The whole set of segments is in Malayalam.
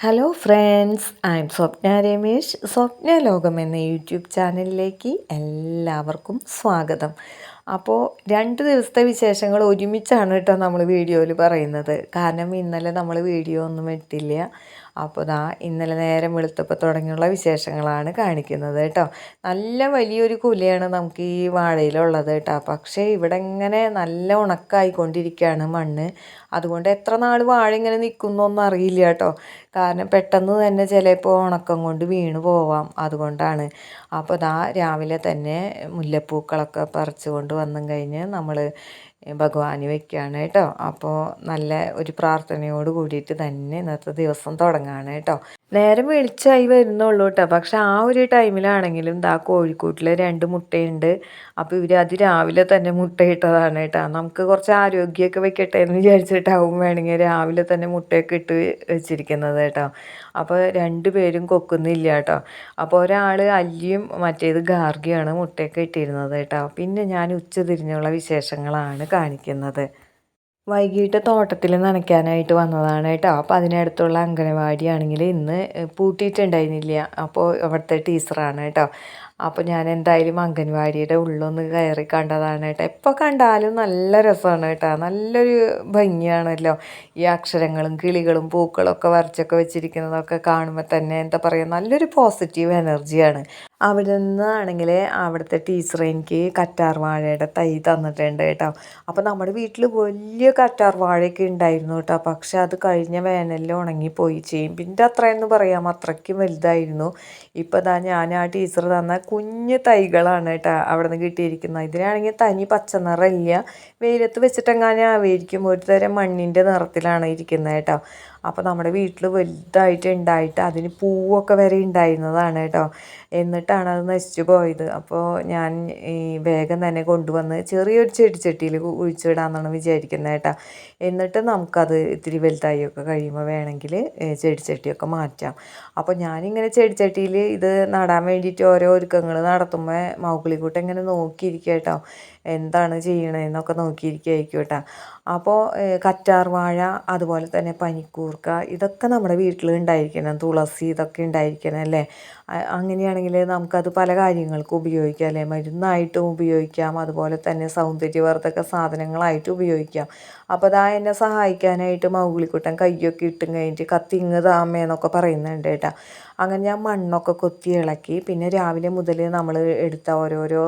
ഹലോ ഫ്രണ്ട്സ്, ഐ എം സ്വപ്ന രമേശ്. സ്വപ്ന ലോകം എന്ന യൂട്യൂബ് ചാനലിലേക്ക് എല്ലാവർക്കും സ്വാഗതം. അപ്പോൾ 2 ദിവസത്തെ വിശേഷങ്ങൾ ഒരുമിച്ചാണ് കേട്ടോ നമ്മൾ വീഡിയോയിൽ പറയുന്നത്. കാരണം ഇന്നലെ നമ്മൾ വീഡിയോ ഒന്നും ഇട്ടില്ല. അപ്പോൾ ഇന്നലെ നേരം വെളുത്തപ്പോൾ തുടങ്ങിയുള്ള വിശേഷങ്ങളാണ് കാണിക്കുന്നത് കേട്ടോ. നല്ല വലിയൊരു കുലയാണ് നമുക്ക് ഈ വാഴയിലുള്ളത് കേട്ടോ. പക്ഷേ ഇവിടെ ഇങ്ങനെ നല്ല ഉണക്കായിക്കൊണ്ടിരിക്കുകയാണ് മണ്ണ്. അതുകൊണ്ട് എത്ര നാൾ വാഴ ഇങ്ങനെ നിൽക്കുന്നൊന്നും അറിയില്ല കേട്ടോ. കാരണം പെട്ടെന്ന് തന്നെ ചിലപ്പോൾ ഉണക്കം കൊണ്ട് വീണ് പോവാം, അതുകൊണ്ടാണ്. അപ്പോൾ രാവിലെ തന്നെ മുല്ലപ്പൂക്കളൊക്കെ പറിച്ചു കൊണ്ട് വന്നും കഴിഞ്ഞ് നമ്മൾ ഭഗവാന് വെക്കുകയാണ് കേട്ടോ. അപ്പോൾ നല്ല ഒരു പ്രാർത്ഥനയോട് കൂടിയിട്ട് തന്നെ ഇന്നത്തെ ദിവസം തുടങ്ങുകയാണ് കേട്ടോ. നേരം വെളിച്ചമായി വരുന്നുള്ളൂ കേട്ടോ. പക്ഷെ ആ ഒരു ടൈമിലാണെങ്കിലും കോഴിക്കൂട്ടിൽ 2 മുട്ടയുണ്ട്. അപ്പോൾ ഇവർ രാവിലെ തന്നെ മുട്ടയിട്ടതാണ് കേട്ടോ. നമുക്ക് കുറച്ച് ആരോഗ്യമൊക്കെ വെക്കട്ടെ എന്ന് വിചാരിച്ചിട്ടാവും വേണമെങ്കിൽ രാവിലെ തന്നെ മുട്ടയൊക്കെ ഇട്ട് വെച്ചിരിക്കുന്നത് കേട്ടോ. അപ്പോൾ 2 പേരും കൊക്കുന്നില്ല കേട്ടോ. അപ്പോൾ ഒരാൾ അല്ലിയും മറ്റേത് ഗാർഗിയാണ് മുട്ടയൊക്കെ ഇട്ടിരുന്നത് കേട്ടോ. പിന്നെ ഞാൻ ഉച്ചതിരിഞ്ഞുള്ള വിശേഷങ്ങളാണ് കാണിക്കുന്നത്. വൈകിട്ട് തോട്ടത്തിൽ നനയ്ക്കാനായിട്ട് വന്നതാണ് കേട്ടോ. അപ്പോൾ അതിനടുത്തുള്ള അംഗനവാടിയാണെങ്കിൽ ഇന്ന് പൂട്ടിയിട്ടുണ്ടായിരുന്നില്ല. അപ്പോൾ അവിടുത്തെ ടീച്ചറാണ് കേട്ടോ. അപ്പോൾ ഞാൻ എന്തായാലും അംഗൻവാടിയുടെ ഉള്ളൊന്ന് കയറി കണ്ടതാണ് കേട്ടോ. എപ്പോൾ കണ്ടാലും നല്ല രസമാണ് കേട്ടോ. നല്ലൊരു ഭംഗിയാണല്ലോ ഈ അക്ഷരങ്ങളും കിളികളും പൂക്കളൊക്കെ വരച്ചൊക്കെ വെച്ചിരിക്കുന്നതൊക്കെ കാണുമ്പോൾ തന്നെ എന്താ പറയുക, നല്ലൊരു പോസിറ്റീവ് എനർജിയാണ്. അവിടെ നിന്നാണെങ്കിൽ അവിടുത്തെ ടീച്ചർ എനിക്ക് കറ്റാർ വാഴയുടെ തൈ തന്നിട്ടുണ്ട് കേട്ടോ. അപ്പോൾ നമ്മുടെ വീട്ടിൽ വലിയ കറ്റാർ വാഴയൊക്കെ ഉണ്ടായിരുന്നു കേട്ടോ. പക്ഷെ അത് കഴിഞ്ഞ വേനലിൽ ഉണങ്ങിപ്പോയി. ചേമ്പിൻ്റെ അത്രയെന്ന് പറയാം, അത്രയ്ക്കും വലുതായിരുന്നു. ഇപ്പോൾ ഞാൻ ആ ടീച്ചർ തന്ന കുഞ്ഞ് തൈകളാണ് കേട്ടോ അവിടെ നിന്ന് കിട്ടിയിരിക്കുന്നത്. ഇതിനാണെങ്കിൽ തനി പച്ച നിറമില്ല, വെയിലത്ത് വെച്ചിട്ടെങ്ങാനും ആയിരിക്കും, ഒരു തരം മണ്ണിൻ്റെ നിറത്തിലാണ് ഇരിക്കുന്നത് കേട്ടോ. അപ്പോൾ നമ്മുടെ വീട്ടിൽ വലുതായിട്ട് ഉണ്ടായിട്ട് അതിന് പൂവൊക്കെ വരെ ഉണ്ടായിരുന്നതാണ് കേട്ടോ. എന്നിട്ടാണ് അത് നശിച്ചു പോയത്. അപ്പോൾ ഞാൻ ഈ വേഗം തന്നെ കൊണ്ടുവന്ന് ചെറിയൊരു ചെടിച്ചട്ടിയിൽ കുഴിച്ചിടാമെന്നാണ് വിചാരിക്കുന്നത് കേട്ടോ. എന്നിട്ട് നമുക്കത് ഇത്തിരി വലുതായൊക്കെ കഴിയുമ്പോൾ വേണമെങ്കിൽ ചെടിച്ചട്ടിയൊക്കെ മാറ്റാം. അപ്പോൾ ഞാനിങ്ങനെ ചെടിച്ചട്ടിയിൽ ഇത് നടാൻ വേണ്ടിയിട്ട് ഓരോ ഒരുക്കങ്ങൾ നടത്തുമ്പോൾ മൗഗ്ലിക്കുട്ടൻ ഇങ്ങനെ നോക്കിയിരിക്കുക കേട്ടോ. എന്താണ് ചെയ്യണതെന്നൊക്കെ നോക്കിയിരിക്കുകയായിരിക്കും കേട്ടോ. അപ്പോൾ കറ്റാർ വാഴ, അതുപോലെ തന്നെ പനിക്കൂർക്ക, ഇതൊക്കെ നമ്മുടെ വീട്ടിൽ ഉണ്ടായിരിക്കണം. തുളസി, ഇതൊക്കെ ഉണ്ടായിരിക്കണം അല്ലേ. അങ്ങനെയാണെങ്കിൽ നമുക്കത് പല കാര്യങ്ങൾക്കും ഉപയോഗിക്കാം അല്ലേ. മരുന്നായിട്ടും ഉപയോഗിക്കാം, അതുപോലെ തന്നെ സൗന്ദര്യവർദ്ധക സാധനങ്ങളായിട്ട് ഉപയോഗിക്കാം. അപ്പോൾ എന്നെ സഹായിക്കാനായിട്ട് മൗഗ്ലിക്കുട്ടൻ കയ്യൊക്കെ ഇട്ടും കഴിഞ്ഞിട്ട് കത്തിങ്ങ് താമേന്നൊക്കെ പറയുന്നുണ്ട് കേട്ടോ. അങ്ങനെ ഞാൻ മണ്ണൊക്കെ കൊത്തി ഇളക്കി. പിന്നെ രാവിലെ മുതൽ നമ്മൾ എടുത്ത ഓരോരോ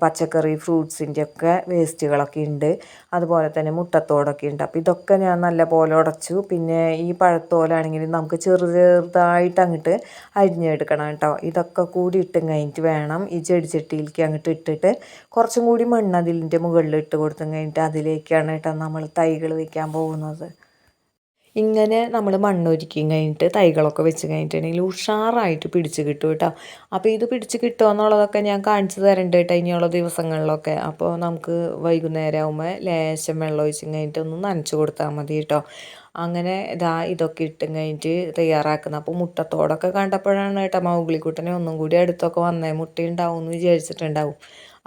പച്ചക്കറി ഫ്രൂട്ട്സിൻ്റെ ഒക്കെ വേസ്റ്റുകളൊക്കെ ഉണ്ട്, അതുപോലെ തന്നെ മുട്ടത്തോടൊക്കെ ഉണ്ട്. അപ്പോൾ ഇതൊക്കെ ഞാൻ നല്ലപോലെ ഉടച്ചു. പിന്നെ ഈ പഴത്തോലാണെങ്കിൽ നമുക്ക് ചെറുതായിട്ട് അങ്ങോട്ട് അരിഞ്ഞെടുക്കണം കേട്ടോ. ഇതൊക്കെ കൂടി ഇട്ടും കഴിഞ്ഞിട്ട് വേണം ഈ ചെടിച്ചട്ടിയിലേക്ക് അങ്ങോട്ട് ഇട്ടിട്ട് കുറച്ചും കൂടി മണ്ണ് അതിൻ്റെ മുകളിൽ ഇട്ട് കൊടുത്തും കഴിഞ്ഞിട്ട് അതിലേക്കാണ് കേട്ടോ നമ്മൾ തൈകൾ വയ്ക്കാൻ പോകുന്നത്. ഇങ്ങനെ നമ്മൾ മണ്ണൊരുക്കി കഴിഞ്ഞിട്ട് തൈകളൊക്കെ വെച്ച് കഴിഞ്ഞിട്ടുണ്ടെങ്കിൽ ഉഷാറായിട്ട് പിടിച്ച് കിട്ടും കേട്ടോ. അപ്പോൾ ഇത് പിടിച്ച് കിട്ടുമോ എന്നുള്ളതൊക്കെ ഞാൻ കാണിച്ചു തരണ്ട് കേട്ടോ ഇനിയുള്ള ദിവസങ്ങളിലൊക്കെ. അപ്പോൾ നമുക്ക് വൈകുന്നേരം ആകുമ്പോൾ ലേശം വെള്ളം ഒഴിച്ച് കഴിഞ്ഞിട്ട് ഒന്ന് നനച്ച് കൊടുത്താൽ മതി കേട്ടോ. അങ്ങനെ ഇതൊക്കെ ഇട്ടും കഴിഞ്ഞിട്ട് തയ്യാറാക്കുന്നത്. അപ്പോൾ മുട്ടത്തോടൊക്കെ കണ്ടപ്പോഴാണ് കേട്ടോ മൗഗ്ലിക്കുട്ടനെ ഒന്നും കൂടി അടുത്തൊക്കെ വന്നേ. മുട്ടയുണ്ടാവും എന്ന് വിചാരിച്ചിട്ടുണ്ടാവും.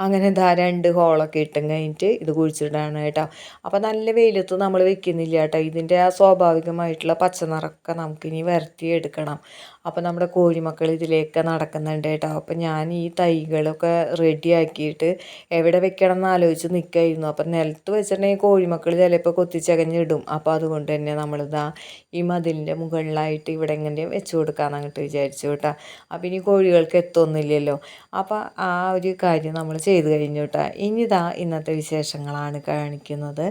അങ്ങനെ 2 ഹോളൊക്കെ ഇട്ടും കഴിഞ്ഞിട്ട് ഇത് കുഴിച്ചിടാണ് കേട്ടോ. അപ്പോൾ നല്ല വെയിലത്ത് നമ്മൾ വെക്കുന്നില്ല കേട്ടോ. ഇതിൻ്റെ ആ സ്വാഭാവികമായിട്ടുള്ള പച്ച നിറമൊക്കെ നമുക്കിനി വരുത്തിയെടുക്കണം. അപ്പോൾ നമ്മുടെ കോഴിമക്കൾ ഇതിലേക്ക് നടക്കുന്നുണ്ട് കേട്ടോ. അപ്പോൾ ഞാൻ ഈ തൈകളൊക്കെ റെഡിയാക്കിയിട്ട് എവിടെ വെക്കണം എന്ന് ആലോചിച്ച് നിൽക്കായിരുന്നു. അപ്പം നിലത്ത് വെച്ചിട്ടുണ്ടെങ്കിൽ കോഴിമക്കൾ ചിലപ്പോൾ കൊത്തിച്ചകഞ്ഞിടും. അപ്പോൾ അതുകൊണ്ട് തന്നെ ഈ മതിലിൻ്റെ മുകളിലായിട്ട് ഇവിടെ എങ്ങനെ വെച്ച് കൊടുക്കാമെന്ന് അങ്ങോട്ട് വിചാരിച്ചു കേട്ടോ. അപ്പം ഇനി കോഴികൾക്ക് എത്തൊന്നുമില്ലല്ലോ. അപ്പോൾ ആ ഒരു കാര്യം നമ്മൾ ചെയ്ത് കഴിഞ്ഞു കേട്ടോ. ഇനി ഇന്നത്തെ വിശേഷങ്ങളാണ് കാണിക്കുന്നത്.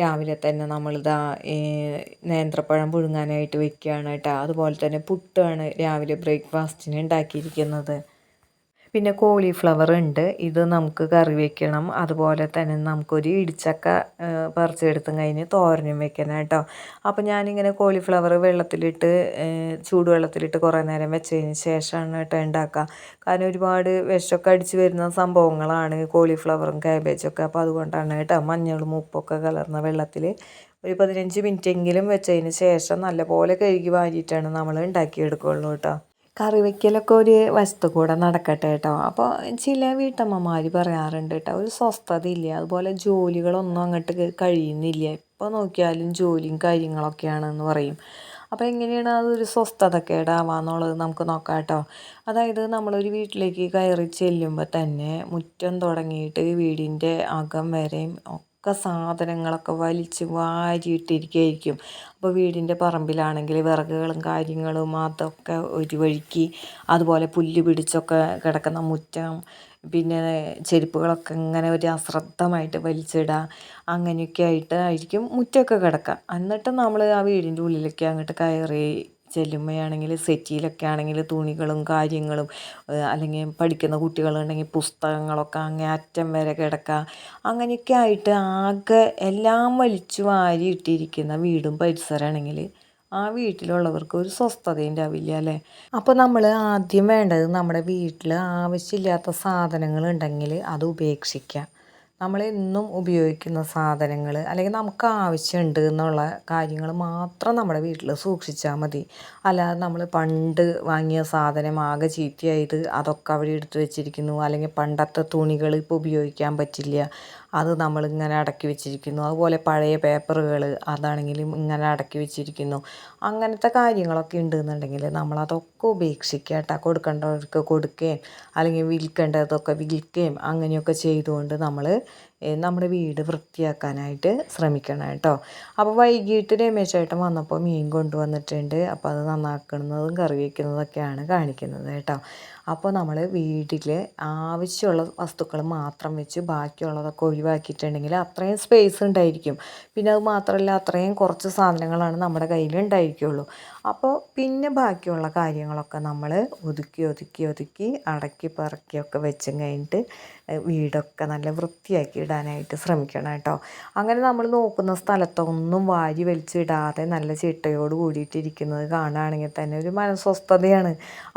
രാവിലെ തന്നെ നമ്മളിതാ നേന്ത്രപ്പഴം പുഴുങ്ങാനായിട്ട് വെക്കുകയാണ് കേട്ടോ. അതുപോലെ തന്നെ പുട്ടാണ് രാവിലെ ബ്രേക്ക്ഫാസ്റ്റിന് ഉണ്ടാക്കിയിരിക്കുന്നത്. പിന്നെ കോളിഫ്ലവർ ഉണ്ട്, ഇത് നമുക്ക് കറി വെക്കണം. അതുപോലെ തന്നെ നമുക്കൊരു ഇടിച്ചക്ക പറിച്ചെടുത്തും കഴിഞ്ഞ് തോരനും വെക്കണം കേട്ടോ. അപ്പോൾ ഞാനിങ്ങനെ കോളിഫ്ലവർ വെള്ളത്തിലിട്ട് ചൂടുവെള്ളത്തിലിട്ട് കുറേ നേരം വെച്ചതിന് ശേഷമാണ് കേട്ടോ ഉണ്ടാക്കുക. കാരണം ഒരുപാട് വിഷമൊക്കെ അടിച്ച് വരുന്ന സംഭവങ്ങളാണ് കോളിഫ്ലവറും ക്യാബേജൊക്കെ. അപ്പോൾ അതുകൊണ്ടാണ് കേട്ടോ മഞ്ഞളും ഉപ്പൊക്കെ കലർന്ന വെള്ളത്തിൽ ഒരു 15 മിനിറ്റെങ്കിലും വെച്ചതിന് ശേഷം നല്ലപോലെ കഴുകി വാരിയിട്ടാണ് നമ്മൾ ഉണ്ടാക്കിയെടുക്കുകയുള്ളൂ കേട്ടോ. കറി വയ്ക്കലൊക്കെ ഒരു വശത്ത് കൂടെ നടക്കട്ടെ കേട്ടോ. അപ്പോൾ ചില വീട്ടമ്മമാർ പറയാറുണ്ട് കേട്ടോ, ഒരു സ്വസ്ഥതയില്ല, അതുപോലെ ജോലികളൊന്നും അങ്ങോട്ട് കഴിയുന്നില്ല, എപ്പോൾ നോക്കിയാലും ജോലിയും കാര്യങ്ങളൊക്കെയാണെന്ന് പറയും. അപ്പോൾ എങ്ങനെയാണ് അതൊരു സ്വസ്ഥതക്കേടാവാന്നുള്ളത് നമുക്ക് നോക്കാം കേട്ടോ. അതായത് നമ്മളൊരു വീട്ടിലേക്ക് കയറി ചെല്ലുമ്പോൾ തന്നെ മുറ്റം തുടങ്ങിയിട്ട് വീടിൻ്റെ അകം വരെയും ഒക്കെ സാധനങ്ങളൊക്കെ വലിച്ച് വാരിയിട്ടിരിക്കുകയായിരിക്കും. അപ്പോൾ വീടിൻ്റെ പറമ്പിലാണെങ്കിൽ വിറകുകളും കാര്യങ്ങളും അതൊക്കെ ഒരു വഴിക്ക്, അതുപോലെ പുല്ല് പിടിച്ചൊക്കെ കിടക്കുന്ന മുറ്റം, പിന്നെ ചെരുപ്പുകളൊക്കെ ഇങ്ങനെ ഒരു അശ്രദ്ധമായിട്ട് വലിച്ചിടുക, അങ്ങനെയൊക്കെ ആയിരിക്കും മുറ്റമൊക്കെ കിടക്കുക. എന്നിട്ട് നമ്മൾ ആ വീടിൻ്റെ ഉള്ളിലേക്ക് അങ്ങോട്ട് കയറി ചെല്ലുമ്പോഴാണെങ്കിൽ സെറ്റിയിലൊക്കെ ആണെങ്കിൽ തുണികളും കാര്യങ്ങളും, അല്ലെങ്കിൽ പഠിക്കുന്ന കുട്ടികളുണ്ടെങ്കിൽ പുസ്തകങ്ങളൊക്കെ അങ്ങേ അറ്റം വരെ കിടക്കുക. അങ്ങനെയൊക്കെ ആയിട്ട് ആകെ എല്ലാം വലിച്ചു വാരി ഇട്ടിരിക്കുന്ന വീടും പരിസരമാണെങ്കിൽ ആ വീട്ടിലുള്ളവർക്ക് ഒരു സ്വസ്ഥത ഉണ്ടാവില്ല അല്ലേ. അപ്പോൾ നമ്മൾ ആദ്യം വേണ്ടത് നമ്മുടെ വീട്ടിൽ ആവശ്യമില്ലാത്ത സാധനങ്ങളുണ്ടെങ്കിൽ അത് ഉപേക്ഷിക്കുക. നമ്മളെന്നും ഉപയോഗിക്കുന്ന സാധനങ്ങൾ, അല്ലെങ്കിൽ നമുക്ക് ആവശ്യമുണ്ട് എന്നുള്ള കാര്യങ്ങൾ മാത്രം നമ്മുടെ വീട്ടിൽ സൂക്ഷിച്ചാൽ മതി. അല്ലാതെ നമ്മൾ പണ്ട് വാങ്ങിയ സാധനം ആകെ ചീത്തയായത് അതൊക്കെ അവിടെ എടുത്തു വെച്ചിരിക്കുന്നു, അല്ലെങ്കിൽ പണ്ടത്തെ തുണികൾ ഇപ്പോൾ ഉപയോഗിക്കാൻ പറ്റില്ല, അത് നമ്മളിങ്ങനെ അടക്കി വെച്ചിരിക്കുന്നു. അതുപോലെ പഴയ പേപ്പറുകൾ അതാണെങ്കിലും ഇങ്ങനെ അടക്കി വെച്ചിരിക്കുന്നു. അങ്ങനത്തെ കാര്യങ്ങളൊക്കെ ഉണ്ടെന്നുണ്ടെങ്കിൽ നമ്മളതൊക്കെ ഉപേക്ഷിക്കുക കേട്ടോ. കൊടുക്കേണ്ടവർക്ക് കൊടുക്കുകയും അല്ലെങ്കിൽ വിൽക്കേണ്ടതൊക്കെ വിൽക്കുകയും അങ്ങനെയൊക്കെ ചെയ്തുകൊണ്ട് നമ്മൾ നമ്മുടെ വീട് വൃത്തിയാക്കാനായിട്ട് ശ്രമിക്കണം കേട്ടോ. അപ്പോൾ വൈകിട്ട് രമേശേട്ടൻ വന്നപ്പോൾ മീൻ കൊണ്ടുവന്നിട്ടുണ്ട്. അപ്പോൾ അത് നന്നാക്കുന്നതും കറി വയ്ക്കുന്നതൊക്കെയാണ് കാണിക്കുന്നത് കേട്ടോ. അപ്പോൾ നമ്മൾ വീട്ടിൽ ആവശ്യമുള്ള വസ്തുക്കൾ മാത്രം വെച്ച് ബാക്കിയുള്ളതൊക്കെ ഒഴിവാക്കിയിട്ടുണ്ടെങ്കിൽ അത്രയും സ്പേസ് ഉണ്ടായിരിക്കും. പിന്നെ അത് മാത്രമല്ല, അത്രയും കുറച്ച് സാധനങ്ങളാണ് നമ്മുടെ കയ്യിൽ ഉണ്ടായിരിക്കുള്ളൂ. അപ്പോൾ പിന്നെ ബാക്കിയുള്ള കാര്യങ്ങളൊക്കെ നമ്മൾ ഒതുക്കി ഒതുക്കി ഒതുക്കി അടക്കി പറക്കിയൊക്കെ വെച്ചും കഴിഞ്ഞിട്ട് വീടൊക്കെ നല്ല വൃത്തിയാക്കി ഇടാനായിട്ട് ശ്രമിക്കണം കേട്ടോ. അങ്ങനെ നമ്മൾ നോക്കുന്ന സ്ഥലത്തൊന്നും വാരി വലിച്ചിടാതെ നല്ല ചിട്ടയോട് കൂടിയിട്ടിരിക്കുന്നത് കാണുകയാണെങ്കിൽ തന്നെ ഒരു മനസ്വസ്ഥതയാണ്.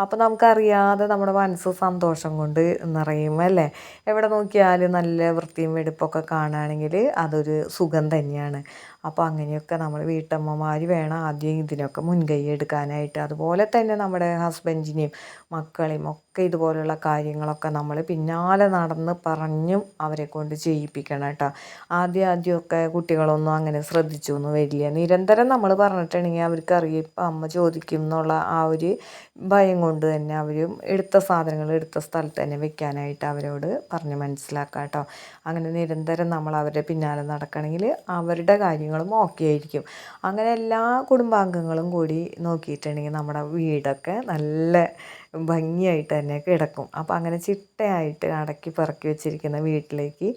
അപ്പോൾ നമുക്കറിയാതെ നമ്മുടെ മനസ്സ് സന്തോഷം കൊണ്ട് നിറയും അല്ലേ. എവിടെ നോക്കിയാലും നല്ല വൃത്തിയും വെടിപ്പൊക്കെ കാണുകയാണെങ്കിൽ അതൊരു സുഖം തന്നെയാണ്. അപ്പോൾ അങ്ങനെയൊക്കെ നമ്മൾ വീട്ടമ്മമാർ വേണം ആദ്യം ഇതിനൊക്കെ മുൻകൈ എടുക്കാനായിട്ട്. അതുപോലെ തന്നെ നമ്മുടെ ഹസ്ബൻഡിനെയും മക്കളെയും ഒക്കെ ഇതുപോലുള്ള കാര്യങ്ങളൊക്കെ നമ്മൾ പിന്നാലെ നടന്ന് പറഞ്ഞും അവരെ കൊണ്ട് ചെയ്യിപ്പിക്കണം കേട്ടോ. ആദ്യമൊക്കെ കുട്ടികളൊന്നും അങ്ങനെ ശ്രദ്ധിച്ചൊന്നും വരില്ല. നിരന്തരം നമ്മൾ പറഞ്ഞിട്ടുണ്ടെങ്കിൽ അവർക്കറിയാം ഇപ്പം അമ്മ ചോദിക്കും എന്നുള്ള ആ ഒരു ഭയം കൊണ്ട് തന്നെ അവരും എടുത്ത സാധനങ്ങൾ എടുത്ത സ്ഥലത്ത് തന്നെ വെക്കാനായിട്ട് അവരോട് പറഞ്ഞ് മനസ്സിലാക്കാം കേട്ടോ. അങ്ങനെ നിരന്തരം നമ്മൾ അവരുടെ പിന്നാലെ നടക്കണമെങ്കിൽ അവരുടെ കാര്യങ്ങളും ഓക്കെ ആയിരിക്കും. അങ്ങനെ എല്ലാ കുടുംബാംഗങ്ങളും കൂടി നോക്കിയിട്ടുണ്ടെങ്കിൽ നമ്മുടെ വീടൊക്കെ നല്ല ഭംഗിയായിട്ട് തന്നെ കിടക്കും. അപ്പോൾ അങ്ങനെ ചിട്ടയായിട്ട് അടക്കി പെറുക്കി വെച്ചിരിക്കുന്ന വീട്ടിലേക്ക്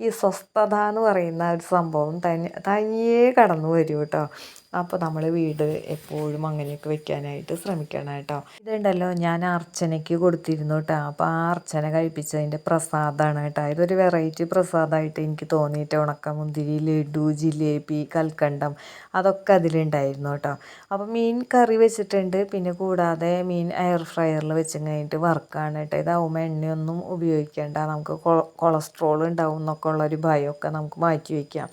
ഈ സ്വസ്ഥത എന്ന് പറയുന്ന ഒരു സംഭവം തനിയേ കടന്നു വരും കേട്ടോ. അപ്പോൾ നമ്മൾ വീട് എപ്പോഴും അങ്ങനെയൊക്കെ വെക്കാനായിട്ട് ശ്രമിക്കണം കേട്ടോ. ഇതുണ്ടല്ലോ, ഞാൻ അർച്ചനയ്ക്ക് കൊടുത്തിരുന്നു കേട്ടോ. അപ്പോൾ ആ അർച്ചന കഴിപ്പിച്ചതിൻ്റെ പ്രസാദമാണ് കേട്ടോ. ഇതൊരു വെറൈറ്റി പ്രസാദമായിട്ട് എനിക്ക് തോന്നിയിട്ട് ഉണക്കമുന്തിരി, ലഡു, ജിലേബി, കൽക്കണ്ടം അതൊക്കെ അതിലുണ്ടായിരുന്നു കേട്ടോ. അപ്പോൾ മീൻ കറി വെച്ചിട്ടുണ്ട്. പിന്നെ കൂടാതെ മീൻ എയർ ഫ്രയറിൽ വെച്ച് കഴിഞ്ഞിട്ട് വറുക്കാണ് കേട്ടോ. ഇതാവുമ്പോൾ എണ്ണയൊന്നും ഉപയോഗിക്കേണ്ട, നമുക്ക് കൊളസ്ട്രോൾ ഉണ്ടാവും എന്നൊക്കെ ഉള്ളൊരു ഭയമൊക്കെ നമുക്ക് മാറ്റി വയ്ക്കാം.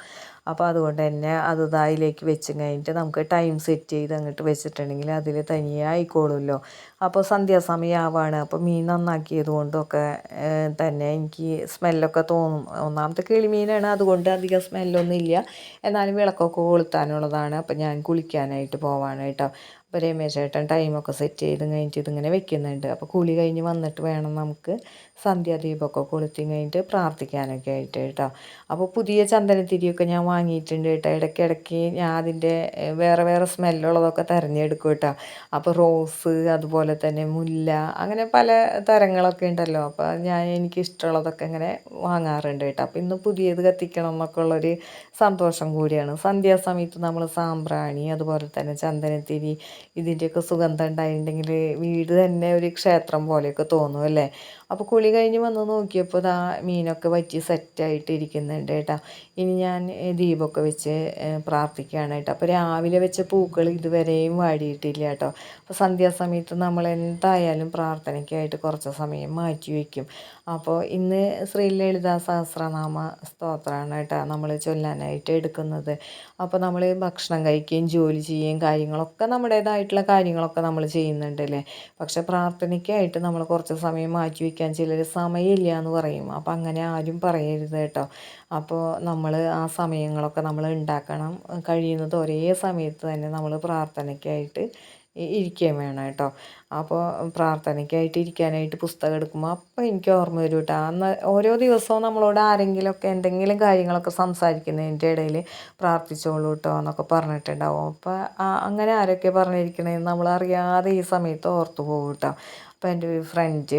അപ്പോൾ അതുകൊണ്ട് തന്നെ അത് അതിലേക്ക് വെച്ച് കഴിഞ്ഞിട്ട് നമുക്ക് ടൈം സെറ്റ് ചെയ്ത് അങ്ങോട്ട് വെച്ചിട്ടുണ്ടെങ്കിൽ അതിൽ തനിയെ ആയിക്കോളുമല്ലോ. അപ്പോൾ സന്ധ്യാസമയം ആവാണ്. അപ്പോൾ മീൻ നന്നാക്കിയത് കൊണ്ടൊക്കെ തന്നെ എനിക്ക് സ്മെല്ലൊക്കെ തോന്നും. ഒന്നാമത്തെ കിളിമീനാണ്, അതുകൊണ്ട് അധികം സ്മെല്ലൊന്നും ഇല്ല. എന്നാലും വിളക്കൊക്കെ കൊളുത്താനുള്ളതാണ്. അപ്പോൾ ഞാൻ കുളിക്കാനായിട്ട് പോവാണ് കേട്ടോ. അപ്പോൾ രമേശേട്ടൻ ടൈമൊക്കെ സെറ്റ് ചെയ്ത് കഴിഞ്ഞിട്ട് ഇതിങ്ങനെ വെക്കുന്നുണ്ട്. അപ്പോൾ കുളി കഴിഞ്ഞ് വന്നിട്ട് വേണം നമുക്ക് സന്ധ്യാദീപമൊക്കെ കൊളുത്തി കഴിഞ്ഞിട്ട് പ്രാർത്ഥിക്കാനൊക്കെ ആയിട്ട് കേട്ടോ. അപ്പോൾ പുതിയ ചന്ദനത്തിരിയൊക്കെ ഞാൻ വാങ്ങിയിട്ടുണ്ട് കേട്ടോ. ഇടയ്ക്കിടയ്ക്ക് ഞാൻ അതിൻ്റെ വേറെ വേറെ സ്മെല്ലുള്ളതൊക്കെ തിരഞ്ഞെടുക്കും കേട്ടോ. അപ്പോൾ റോസ്, അതുപോലെ തന്നെ മുല്ല, അങ്ങനെ പല തരങ്ങളൊക്കെ ഉണ്ടല്ലോ. അപ്പോൾ എനിക്കിഷ്ടമുള്ളതൊക്കെ ഇങ്ങനെ വാങ്ങാറുണ്ട് കേട്ടോ. അപ്പോൾ ഇന്ന് പുതിയത് കത്തിക്കണം എന്നൊക്കെ ഉള്ളൊരു സന്തോഷം കൂടിയാണ്. സന്ധ്യാസമയത്ത് നമ്മൾ സാമ്പ്രാണി, അതുപോലെ തന്നെ ചന്ദനത്തിരി, ഇതിൻ്റെയൊക്കെ സുഗന്ധം ഉണ്ടായിട്ടുണ്ടെങ്കിൽ വീട് തന്നെ ഒരു ക്ഷേത്രം പോലെയൊക്കെ തോന്നും അല്ലേ. അപ്പോൾ കുളി കഴിഞ്ഞ് വന്ന് നോക്കിയപ്പോൾ മീനൊക്കെ വറ്റി സെറ്റായിട്ട് ഇരിക്കുന്നുണ്ട് കേട്ടോ. ഇനി ഞാൻ ദീപമൊക്കെ വെച്ച് പ്രാർത്ഥിക്കുകയാണ് കേട്ടോ. അപ്പോൾ രാവിലെ വെച്ച പൂക്കൾ ഇതുവരെയും വാടിയിട്ടില്ല കേട്ടോ. അപ്പോൾ സന്ധ്യാസമയത്ത് നമ്മൾ എന്തായാലും പ്രാർത്ഥനയ്ക്കായിട്ട് കുറച്ച് സമയം മാറ്റി വയ്ക്കും. അപ്പോൾ ഇന്ന് ശ്രീലളിതാ സഹസ്രനാമ സ്തോത്രമാണ് കേട്ടോ നമ്മൾ ചൊല്ലാനായിട്ട് എടുക്കുന്നത്. അപ്പോൾ നമ്മൾ ഭക്ഷണം കഴിക്കുകയും ജോലി ചെയ്യുകയും കാര്യങ്ങളൊക്കെ നമ്മുടേതായിട്ടുള്ള കാര്യങ്ങളൊക്കെ നമ്മൾ ചെയ്യുന്നുണ്ടല്ലേ. പക്ഷെ പ്രാർത്ഥനയ്ക്കായിട്ട് നമ്മൾ കുറച്ച് സമയം മാറ്റി വയ്ക്കാൻ ഇരിക്കാൻ ചിലർ സമയമില്ല എന്ന് പറയും. അപ്പോൾ അങ്ങനെ ആരും പറയരുത് കേട്ടോ. അപ്പോൾ നമ്മൾ ആ സമയങ്ങളൊക്കെ നമ്മൾ ഉണ്ടാക്കണം. കഴിയുന്നത് ഒരേ സമയത്ത് തന്നെ നമ്മൾ പ്രാർത്ഥനയ്ക്കായിട്ട് ഇരിക്കുകയും വേണം കേട്ടോ. അപ്പോൾ പ്രാർത്ഥനയ്ക്കായിട്ട് ഇരിക്കാനായിട്ട് പുസ്തകം എടുക്കുമ്പോൾ അപ്പോൾ എനിക്ക് ഓർമ്മ വരും കേട്ടോ. അന്ന് ഓരോ ദിവസവും നമ്മളോട് ആരെങ്കിലുമൊക്കെ എന്തെങ്കിലും കാര്യങ്ങളൊക്കെ സംസാരിക്കുന്നതിൻ്റെ ഇടയിൽ പ്രാർത്ഥിച്ചോളൂ കേട്ടോ എന്നൊക്കെ പറഞ്ഞിട്ടുണ്ടാവും. അപ്പോൾ അങ്ങനെ ആരൊക്കെ പറഞ്ഞിരിക്കണേന്ന് നമ്മളറിയാതെ ഈ സമയത്ത് ഓർത്തു പോകും കേട്ടോ. അപ്പോൾ എൻ്റെ ഒരു ഫ്രണ്ട്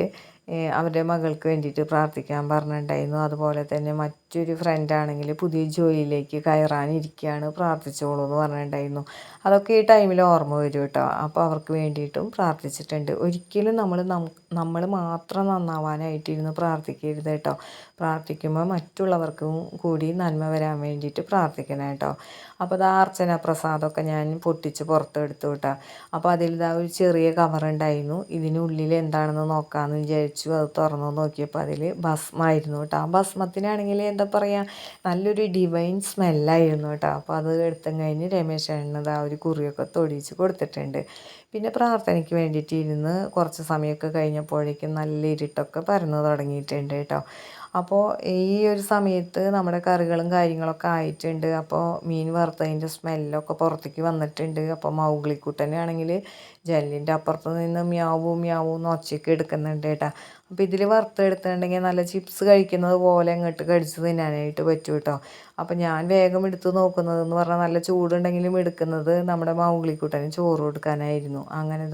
അവരുടെ മകൾക്ക് വേണ്ടിയിട്ട് പ്രാർത്ഥിക്കാൻ പറഞ്ഞിട്ടുണ്ടായിരുന്നു. അതുപോലെ തന്നെ മറ്റൊരു ഫ്രണ്ടാണെങ്കിൽ പുതിയ ജോലിയിലേക്ക് കയറാനിരിക്കുകയാണ്, പ്രാർത്ഥിച്ചോളൂ എന്ന് പറഞ്ഞിട്ടുണ്ടായിരുന്നു. അതൊക്കെ ഈ ടൈമിൽ ഓർമ്മ വരും കേട്ടോ. അപ്പോൾ അവർക്ക് വേണ്ടിയിട്ടും പ്രാർത്ഥിച്ചിട്ടുണ്ട്. ഒരിക്കലും നമ്മൾ മാത്രം നന്നാവാനായിട്ടിരുന്ന് പ്രാർത്ഥിക്കരുത് കേട്ടോ. പ്രാർത്ഥിക്കുമ്പോൾ മറ്റുള്ളവർക്കും കൂടി നന്മ വരാൻ വേണ്ടിയിട്ട് പ്രാർത്ഥിക്കണം കേട്ടോ. അപ്പോൾ അത് അർച്ചന പ്രസാദമൊക്കെ ഞാൻ പൊട്ടിച്ച് പുറത്തെടുത്തു കേട്ടോ. അപ്പോൾ അതിൽ ഒരു ചെറിയ കവറുണ്ടായിരുന്നു. ഇതിനുള്ളിൽ എന്താണെന്ന് നോക്കാമെന്ന് വിചാരിച്ചു. അത് തുറന്ന് നോക്കിയപ്പോൾ അതിൽ ഭസ്മമായിരുന്നു കേട്ടോ. ആ ഭസ്മത്തിനാണെങ്കിൽ എന്താ പറയുക, നല്ലൊരു ഡിവൈൻ സ്മെല്ലായിരുന്നു കേട്ടോ. അപ്പോൾ അത് എടുത്തും കഴിഞ്ഞ് രമേശ് ചേട്ടനത് ആ ഒരു കുറിയൊക്കെ തൊടിച്ച് കൊടുത്തിട്ടുണ്ട്. പിന്നെ പ്രാർത്ഥനയ്ക്ക് വേണ്ടിയിട്ട് ഇരുന്ന് കുറച്ച് സമയമൊക്കെ കഴിഞ്ഞപ്പോഴേക്കും നല്ല ഇരുട്ടൊക്കെ പരന്നു തുടങ്ങിയിട്ടുണ്ട് കേട്ടോ. അപ്പോൾ ഈ ഒരു സമയത്ത് നമ്മുടെ കറികളും കാര്യങ്ങളൊക്കെ ആയിട്ടുണ്ട്. അപ്പോൾ മീൻ വറുത്തതിൻ്റെ സ്മെല്ലൊക്കെ പുറത്തേക്ക് വന്നിട്ടുണ്ട്. അപ്പോൾ മൗഗ്ലിക്കുട്ടനാണെങ്കിൽ ജനലിൻ്റെ അപ്പുറത്ത് നിന്ന് മ്യാവും മ്യാവും എന്ന് ഒച്ചയ്ക്ക് എടുക്കുന്നുണ്ട് കേട്ടോ. അപ്പോൾ ഇതിൽ വറുത്തെടുത്തിട്ടുണ്ടെങ്കിൽ നല്ല ചിപ്സ് കഴിക്കുന്നത് പോലെ ഇങ്ങോട്ട് കടിച്ച് തിന്നാനായിട്ട് പറ്റും കേട്ടോ. അപ്പോൾ ഞാൻ വേഗം എടുത്ത് നോക്കുന്നതെന്ന് പറഞ്ഞാൽ നല്ല ചൂടുണ്ടെങ്കിലും എടുക്കുന്നത് നമ്മുടെ മൗഗ്ലിക്കുട്ടന് ചോറ് കൊടുക്കാനായിരുന്നു. അങ്ങനെ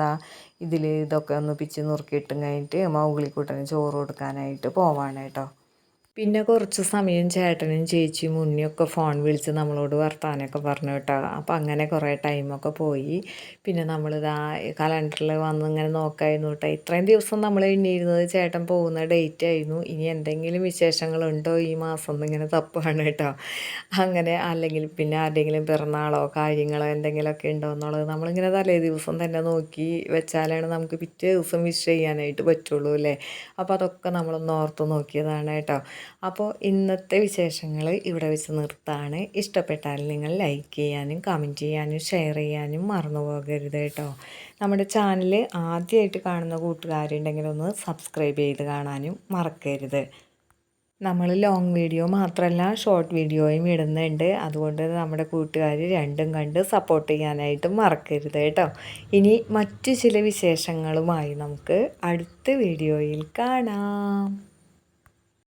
ഇതിൽ ഇതൊക്കെ ഒന്ന് പിച്ച് നുറുക്കിയിട്ടും കഴിഞ്ഞിട്ട് മൗഗ്ലിക്കുട്ടന് ചോറ് കൊടുക്കാനായിട്ട് പോവാണ് കേട്ടോ. പിന്നെ കുറച്ച് സമയം ചേട്ടനും ചേച്ചിയും ഉണ്ണിയൊക്കെ ഫോൺ വിളിച്ച് നമ്മളോട് വർത്താനമൊക്കെ പറഞ്ഞു കേട്ടോ. അപ്പോൾ അങ്ങനെ കുറേ ടൈമൊക്കെ പോയി. പിന്നെ നമ്മളിതാ കലണ്ടറിൽ വന്ന് ഇങ്ങനെ നോക്കായിരുന്നു കേട്ടോ. ഇത്രയും ദിവസം നമ്മൾ എണ്ണിയിരുന്നത് ചേട്ടൻ പോകുന്ന ഡേറ്റ് ആയിരുന്നു. ഇനി എന്തെങ്കിലും വിശേഷങ്ങളുണ്ടോ ഈ മാസം എന്നിങ്ങനെ തപ്പാണ് കേട്ടോ. അങ്ങനെ അല്ലെങ്കിൽ പിന്നെ ആരുടെയെങ്കിലും പിറന്നാളോ കാര്യങ്ങളോ എന്തെങ്കിലുമൊക്കെ ഉണ്ടോ എന്നുള്ളത് നമ്മളിങ്ങനെ തലേ ദിവസം തന്നെ നോക്കി വെച്ചാലാണ് നമുക്ക് പിറ്റേ ദിവസം വിഷ് ചെയ്യാനായിട്ട് പറ്റുള്ളൂ അല്ലേ. അപ്പോൾ അതൊക്കെ നമ്മളൊന്ന് ഓർത്ത് നോക്കിയതാണ് കേട്ടോ. അപ്പോൾ ഇന്നത്തെ വിശേഷങ്ങൾ ഇവിടെ വെച്ച് നിർത്താണ്. ഇഷ്ടപ്പെട്ടാൽ നിങ്ങൾ ലൈക്ക് ചെയ്യാനും കമൻറ്റ് ചെയ്യാനും ഷെയർ ചെയ്യാനും മറന്നു പോകരുത് കേട്ടോ. നമ്മുടെ ചാനൽ ആദ്യമായിട്ട് കാണുന്ന കൂട്ടുകാരുണ്ടെങ്കിൽ ഒന്ന് സബ്സ്ക്രൈബ് ചെയ്ത് കാണാനും മറക്കരുത്. നമ്മൾ ലോങ് വീഡിയോ മാത്രമല്ല ഷോർട്ട് വീഡിയോയും ഇടുന്നുണ്ട്. അതുകൊണ്ട് നമ്മുടെ കൂട്ടുകാർ രണ്ടും കണ്ട് സപ്പോർട്ട് ചെയ്യാനായിട്ട് മറക്കരുത് കേട്ടോ. ഇനി മറ്റു ചില വിശേഷങ്ങളുമായി നമുക്ക് അടുത്ത വീഡിയോയിൽ കാണാം.